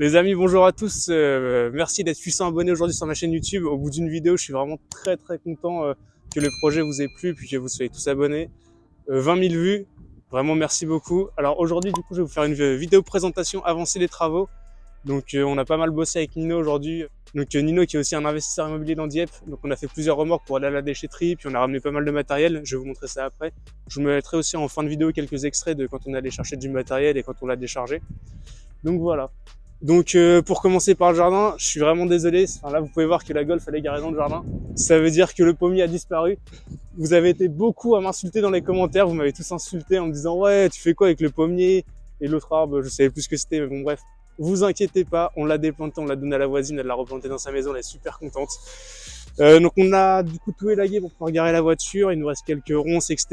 Les amis, bonjour à tous. Merci d'être 800 abonnés aujourd'hui sur ma chaîne YouTube. Au bout d'une vidéo, je suis vraiment très content que le projet vous ait plu puis que vous soyez tous abonnés. 20 000 vues, vraiment merci beaucoup. Alors aujourd'hui, du coup, je vais vous faire une vidéo présentation avancée des travaux. Donc on a pas mal bossé avec Nino aujourd'hui. Donc Nino qui est aussi un investisseur immobilier dans Dieppe. Donc on a fait plusieurs remorques pour aller à la déchetterie, puis on a ramené pas mal de matériel. Je vais vous montrer ça après. Je vous mettrai aussi en fin de vidéo quelques extraits de quand on allait chercher du matériel et quand on l'a déchargé. Donc voilà. Donc pour commencer par le jardin, je suis vraiment désolé. Enfin, là, vous pouvez voir que la Golf elle est garée dans le jardin. Ça veut dire que le pommier a disparu. Vous avez été beaucoup à m'insulter dans les commentaires. Vous m'avez tous insulté en me disant ouais, tu fais quoi avec le pommier et l'autre arbre, je savais plus ce que c'était. Mais bon bref, vous inquiétez pas, on l'a déplanté, on l'a donné à la voisine, elle l'a replanté dans sa maison, elle est super contente. Donc on a du coup tout élagué pour pouvoir garer la voiture. Il nous reste quelques ronces, etc.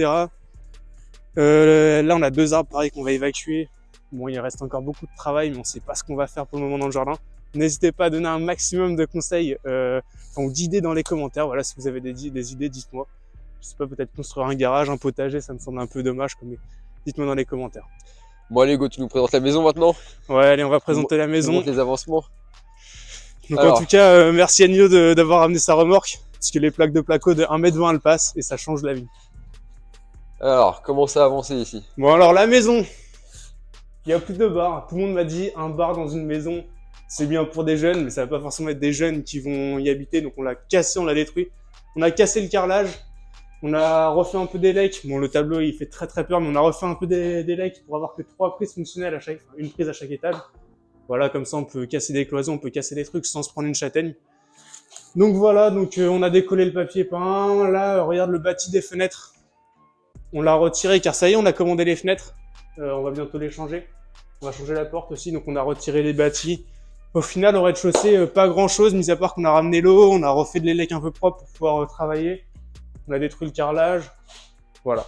Là, on a 2 arbres pareil qu'on va évacuer. Bon, il reste encore beaucoup de travail, mais on sait pas ce qu'on va faire pour le moment dans le jardin. N'hésitez pas à donner un maximum de conseils ou d'idées dans les commentaires. Voilà, si vous avez des idées, dites-moi. Je sais pas, peut-être construire un garage, un potager, ça me semble un peu dommage, mais dites-moi dans les commentaires. Bon allez Hugo, tu nous présentes la maison maintenant? Ouais, allez, on va présenter la maison. Montre les avancements. Donc alors, en tout cas, merci à Nino d'avoir amené sa remorque, parce que les plaques de placo de 1,20 m elles passent et ça change la vie. Alors, comment ça a avancé ici? Bon alors la maison, il y a plus de bar. Tout le monde m'a dit un bar dans une maison, c'est bien pour des jeunes, mais ça va pas forcément être des jeunes qui vont y habiter. Donc on l'a cassé, on l'a détruit. On a cassé le carrelage, on a refait un peu des lecs. Bon, le tableau il fait très peur, mais on a refait un peu des lecs pour avoir que 3 prises fonctionnelles à chaque, une prise à chaque étage. Voilà, comme ça on peut casser des cloisons, on peut casser des trucs sans se prendre une châtaigne. Donc voilà, donc on a décollé le papier peint. Là, regarde le bâti des fenêtres. On l'a retiré car ça y est, on a commandé les fenêtres. On va bientôt les changer. On va changer la porte aussi, donc on a retiré les bâtis. Au final, au rez-de-chaussée, pas grand-chose, mis à part qu'on a ramené l'eau, on a refait de l'élec un peu propre pour pouvoir travailler. On a détruit le carrelage. Voilà.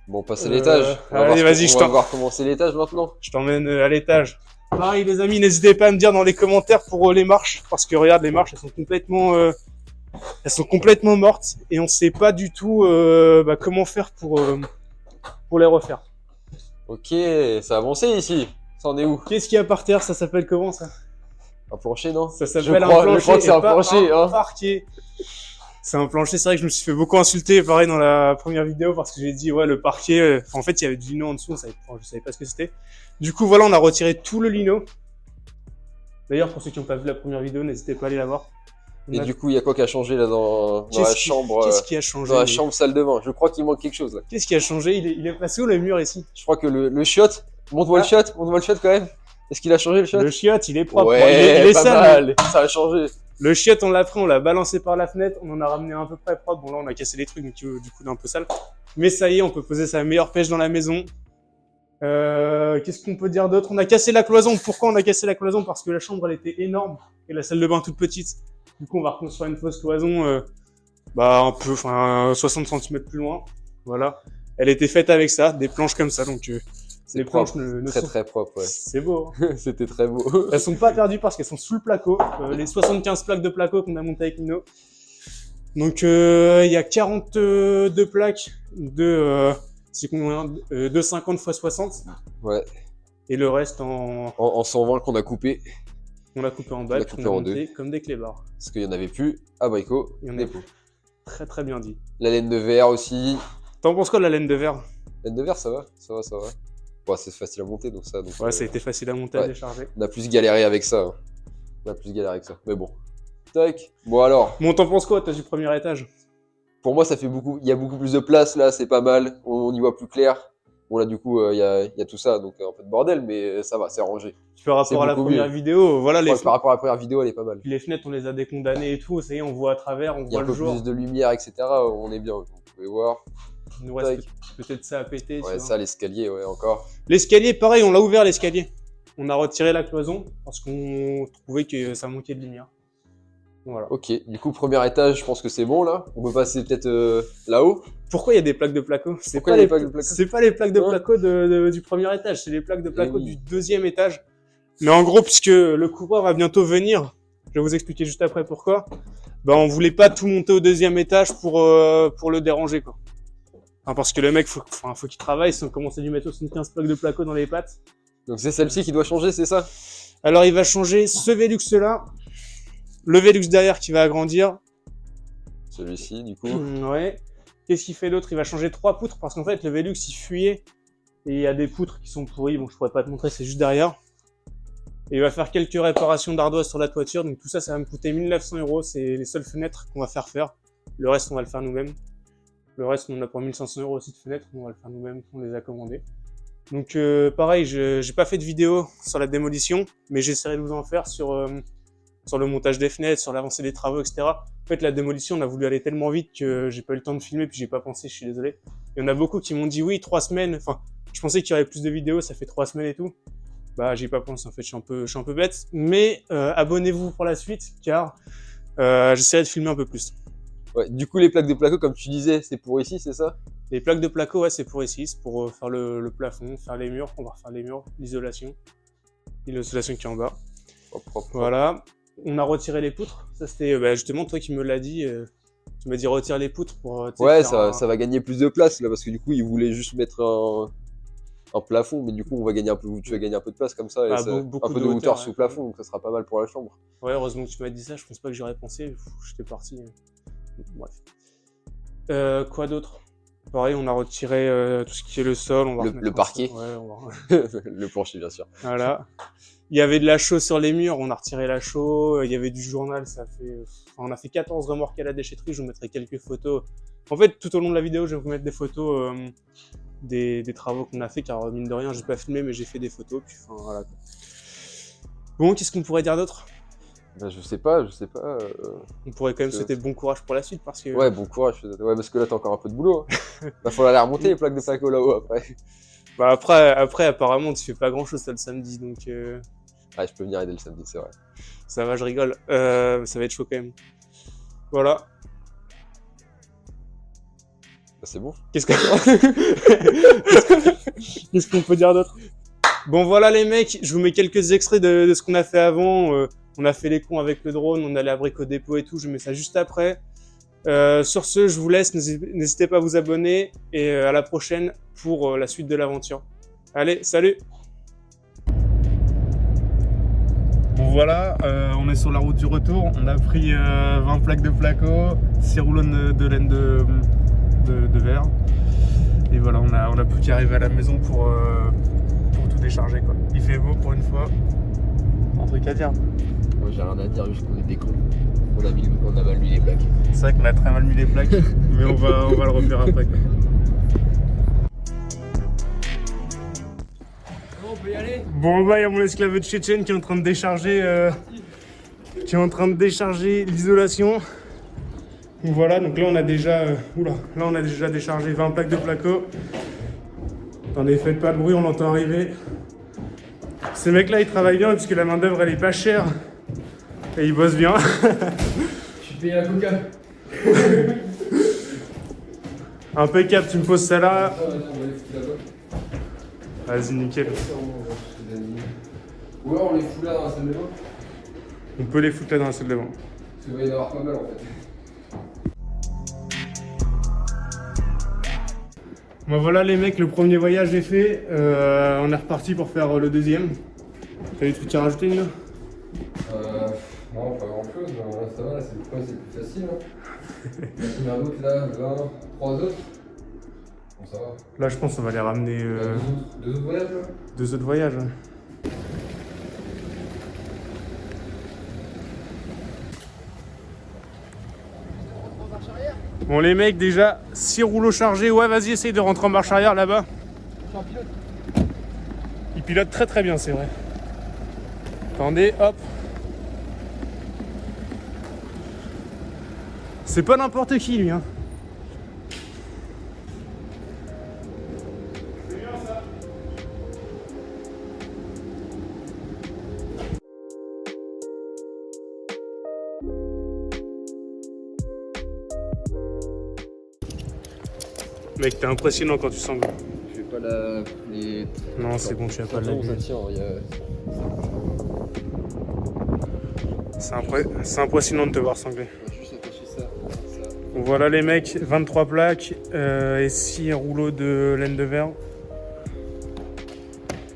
Bon, on passe à l'étage. Allez, vas-y, on va voir comment c'est l'étage maintenant. Je t'emmène à l'étage. Pareil, les amis, n'hésitez pas à me dire dans les commentaires pour les marches, parce que regarde, les marches, elles sont complètement mortes et on sait pas du tout comment faire pour les refaire. Ok, ça a avancé ici. Ça en est où? Qu'est-ce qu'il y a par terre? Ça s'appelle comment ça? Un plancher, non? Ça s'appelle un plancher. Je crois que c'est un plancher, un parquet. C'est un plancher. C'est vrai que je me suis fait beaucoup insulter, pareil dans la première vidéo, parce que j'ai dit ouais le parquet. En fait, il y avait du lino en dessous. Je savais pas ce que c'était. Du coup, voilà, on a retiré tout le lino. D'ailleurs, pour ceux qui n'ont pas vu la première vidéo, n'hésitez pas à aller la voir. Et du coup, il y a quoi qui a changé là dans la chambre? Qu'est-ce qui a changé? Dans la chambre salle de bain. Je crois qu'il manque quelque chose là. Qu'est-ce qui a changé? Il est passé où le mur ici? Je crois que le chiotte. Montre-moi le chiotte. Montre-moi le chiotte quand même. Est-ce qu'il a changé le chiotte? Le chiotte, il est propre. Ouais, il est pas sale. mal. Ça a changé. Le chiotte, on l'a pris, on l'a balancé par la fenêtre, on en a ramené un peu près propre. Bon là, on a cassé les trucs, donc du coup, il est un peu sale. Mais ça y est, on peut poser sa meilleure pêche dans la maison. Qu'est-ce qu'on peut dire d'autre? On a cassé la cloison. Pourquoi on a cassé la cloison? Parce que la chambre, elle était énorme et la salle de bain toute petite. Du coup, on va reconstruire une fausse cloison, un peu, 60 cm plus loin. Voilà. Elle était faite avec ça, des planches comme ça, donc les planches ne sont... Très propre, ouais. C'est beau. Hein. C'était très beau. Elles sont pas perdues parce qu'elles sont sous le placo. Les 75 plaques de placo qu'on a montées avec Nino. Donc il y a 42 plaques de 50 x 60. Ouais. Et le reste en 120 qu'on a coupé. On l'a coupé en bas, on a monté comme des clébards. Parce qu'il y en avait plus à Brico. Il y en a plus. Très bien dit. La laine de verre aussi. T'en penses quoi de la laine de verre? Laine de verre, ça va. Bon, c'est facile à monter, donc ça. Ouais, ça a été facile à monter, à décharger. On a plus galéré avec ça. Mais bon. Tac. Bon alors. Bon, t'en penses quoi, toi, du premier étage? Pour moi, ça fait beaucoup. Il y a beaucoup plus de place là, c'est pas mal. On y voit plus clair. Bon là, du coup, il y a tout ça, donc un peu de bordel, mais ça va, c'est rangé. Par rapport à la première vidéo, voilà, par rapport à la première vidéo, elle est pas mal. Les fenêtres, on les a décondamnées et tout. Ça y est, on voit à travers, on voit le jour. Il y a un peu plus de lumière, etc. On est bien. Vous pouvez voir. Il nous reste peut-être ça à péter. Ouais, ça, l'escalier, ouais, encore. L'escalier, pareil, on l'a ouvert l'escalier. On a retiré la cloison parce qu'on trouvait que ça manquait de lumière. Voilà. Ok, du coup, premier étage, je pense que c'est bon là. On peut passer peut-être là-haut. Pourquoi il y a des plaques de placo? C'est pas les plaques de placo du premier étage, c'est les plaques de placo du deuxième étage. Mais en gros, puisque le couvreur va bientôt venir, je vais vous expliquer juste après pourquoi. On voulait pas tout monter au deuxième étage pour le déranger, quoi. Enfin, parce que le mec, faut qu'il travaille, si on commence à lui mettre 75 plaques de placo dans les pattes. Donc c'est celle-ci qui doit changer, c'est ça? Alors il va changer ce Velux là, le Velux derrière qui va agrandir. Celui-ci, du coup. Ouais. Qu'est-ce qu'il fait d'autre? Il va changer 3 poutres parce qu'en fait le Velux il fuyait et il y a des poutres qui sont pourries. Bon, je pourrais pas te montrer, c'est juste derrière. Et il va faire quelques réparations d'ardoise sur la toiture. Donc tout ça, ça va me coûter 1 900 €. C'est les seules fenêtres qu'on va faire. Le reste, on va le faire nous-mêmes. Le reste, on a pour 1 500 € aussi de fenêtres. On va le faire nous-mêmes. On les a commandées. Donc pareil, j'ai pas fait de vidéo sur la démolition, mais j'essaierai de vous en faire sur le montage des fenêtres, sur l'avancée des travaux, etc. En fait, la démolition, on a voulu aller tellement vite que j'ai pas eu le temps de filmer, puis j'ai pas pensé, je suis désolé. Il y en a beaucoup qui m'ont dit oui, 3 semaines. Enfin, je pensais qu'il y aurait plus de vidéos, ça fait 3 semaines et tout. Bah, j'y ai pas pensé, en fait, je suis un peu bête. Mais abonnez-vous pour la suite, car j'essaierai de filmer un peu plus. Ouais, du coup, les plaques de placo, comme tu disais, c'est pour ici, c'est ça? Les plaques de placo, ouais, c'est pour ici, c'est pour faire le plafond, faire les murs, on va refaire les murs, l'isolation qui est en bas. Propre. Voilà, on a retiré les poutres, ça c'était justement toi qui me l'as dit, tu m'as dit retire les poutres pour... Ouais, ça va gagner plus de place, là, parce que du coup, ils voulaient juste mettre un plafond, mais du coup, tu vas gagner un peu de place comme ça, et Ah, un peu de hauteur sous le plafond, donc ça sera pas mal pour la chambre. Ouais, heureusement que tu m'as dit ça, je pense pas que j'aurais pensé, j'étais parti. Bref. Quoi d'autre? Pareil, on a retiré tout ce qui est le sol, on va Le parquet. Ouais, on va... Le plancher, bien sûr. Voilà. Il y avait de la chaux sur les murs, on a retiré la chaux, il y avait du journal, on a fait 14 remorques à la déchetterie, je vous mettrai quelques photos. En fait, tout au long de la vidéo, je vais vous mettre des photos des travaux qu'on a fait, car mine de rien, j'ai pas filmé, mais j'ai fait des photos, puis enfin, voilà. Bon, qu'est-ce qu'on pourrait dire d'autre? Ben, je sais pas. On pourrait quand même souhaiter bon courage pour la suite, parce que... Ouais, bon courage. Ouais, parce que là, t'as encore un peu de boulot. Hein. Va falloir les remonter, les plaques de placo là-haut, après. Bah après, apparemment, tu fais pas grand-chose le samedi, donc... Ouais, je peux venir aider le samedi, c'est vrai. Ça va, je rigole. Ça va être chaud quand même. Voilà. Bah, c'est bon. Qu'est-ce qu'on peut dire d'autre? Bon voilà les mecs, je vous mets quelques extraits de ce qu'on a fait avant. On a fait les cons avec le drone, on allait à Brico Dépôt et tout, je mets ça juste après. Sur ce, je vous laisse, n'hésitez pas à vous abonner et à la prochaine pour la suite de l'aventure. Allez, salut! Bon voilà, on est sur la route du retour, on a pris 20 plaques de placo, 6 rouleaux de laine de verre. Et voilà, on a plus qu'à arriver à la maison pour tout décharger quoi. Il fait beau pour une fois. Un truc à dire. Moi j'ai rien à dire, juste qu'on est des cons. On a mal mis les plaques. C'est vrai qu'on a très mal mis les plaques, mais on va le refaire après quoi. On peut y aller. Bon bah il y a mon esclave tchétchène qui est en train de décharger l'isolation. Donc voilà, donc là on a déjà déchargé 20 plaques de placo. Attendez, faites pas de bruit, on l'entend arriver. Ces mecs là ils travaillent bien parce que la main d'œuvre elle est pas chère et ils bossent bien. Je suis payé à coca. Impeccable, tu me poses ça là. Vas-y, nickel. Ou alors on les fout là dans la salle de bain. On peut les foutre là dans la salle de bain. Parce qu'il va y en avoir pas mal en fait. Bon voilà les mecs, le premier voyage est fait. On est reparti pour faire le deuxième. T'as des trucs à rajouter là? Non, pas grand chose, mais là ça va, là c'est plus facile. Hein. Combien d'autres là? 20, 3 autres? Bon ça va. Là je pense qu'on va les ramener. Deux autres voyages là? 2 autres voyages. Ouais. Bon les mecs, déjà 6 rouleaux chargés. Ouais vas-y, essaye de rentrer en marche arrière là-bas. Je suis un pilote. Il pilote très très bien, c'est vrai. Attendez, hop. C'est pas n'importe qui lui hein. C'est bien ça. Mec, t'es impressionnant quand tu sangles. Je fais pas les. Non, c'est bon, tu vas pas de la ça vue. tient, C'est impressionnant de te voir sangler. On va juste attacher ça. Donc voilà les mecs, 23 plaques et 6 rouleaux de laine de verre.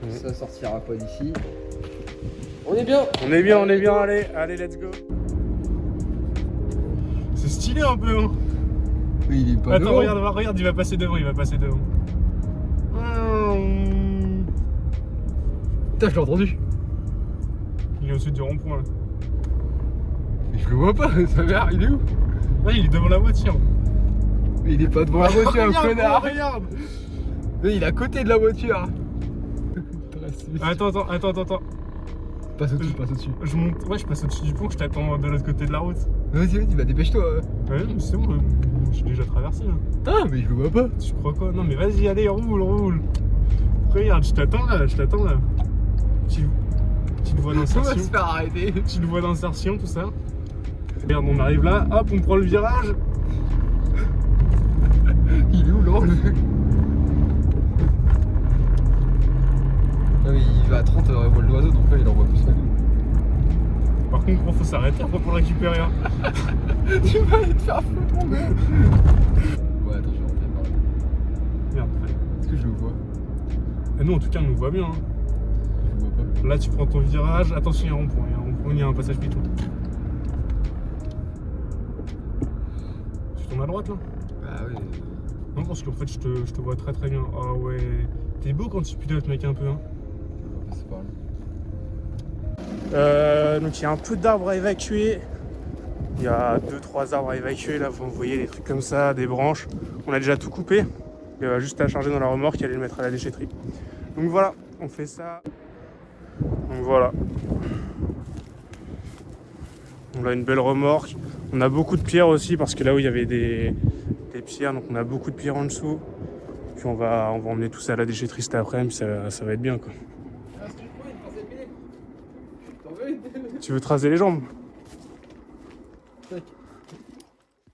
Ça sortira pas d'ici. On est bien. On est bien, on est bien, allez, let's go. C'est stylé un peu, hein. Mais il est pas Attends, devant. regarde, il va passer devant, Putain, je l'ai entendu. Il est au-dessus du rond-point, là. Mais je le vois pas, sa mère, il est où? Ouais, il est devant la voiture. Mais il est pas devant la voiture, Regarde, connard. regarde. Mais il est à côté de la voiture. Attends. Passe au-dessus, passe au-dessus. Je monte, ouais, je passe au-dessus du pont, je t'attends de l'autre côté de la route. Vas-y, bah dépêche-toi. Ouais, mais c'est bon, j'ai déjà traversé, là. Ah, mais je le vois pas. Tu crois quoi? Non, mais vas-y, allez, roule. Regarde, je t'attends là. Petite voie On va d'insertion. se faire arrêter. Petite voie d'insertion, tout ça. Regarde, on arrive là, hop, on prend le virage. Il est où l'angle? Ah mais il va à 30 vol d'oiseau, donc là il envoie plus. Par contre, gros, faut s'arrêter après pour le récupérer. Hein. Tu vas aller te faire foutre mon gars. Ouais, attends, je vais rentrer par là. Merde, ouais. Est-ce que je le vois? Et nous, en tout cas, on nous voit bien. Hein. Je le vois pas. Là, tu prends ton virage. Attention, il y a un rond-point. Il y a un passage piéton. Tu tournes à droite là? Bah ouais. Non, parce qu'en fait, je te vois très très bien. Ah ouais. T'es beau quand tu pilotes, mec, un peu. Hein. On va passer par là. Donc il y a un peu d'arbres à évacuer. Il y a 2-3 arbres à évacuer. Là, vous voyez des trucs comme ça, des branches. On a déjà tout coupé. Il va juste à charger dans la remorque et aller le mettre à la déchetterie. Donc voilà, on fait ça. Donc voilà. On a une belle remorque. On a beaucoup de pierres aussi parce que là où il y avait des pierres, donc on a beaucoup de pierres en dessous. Puis on va emmener tout ça à la déchetterie cet après-midi, ça va être bien quoi. Tu veux tracer les jambes?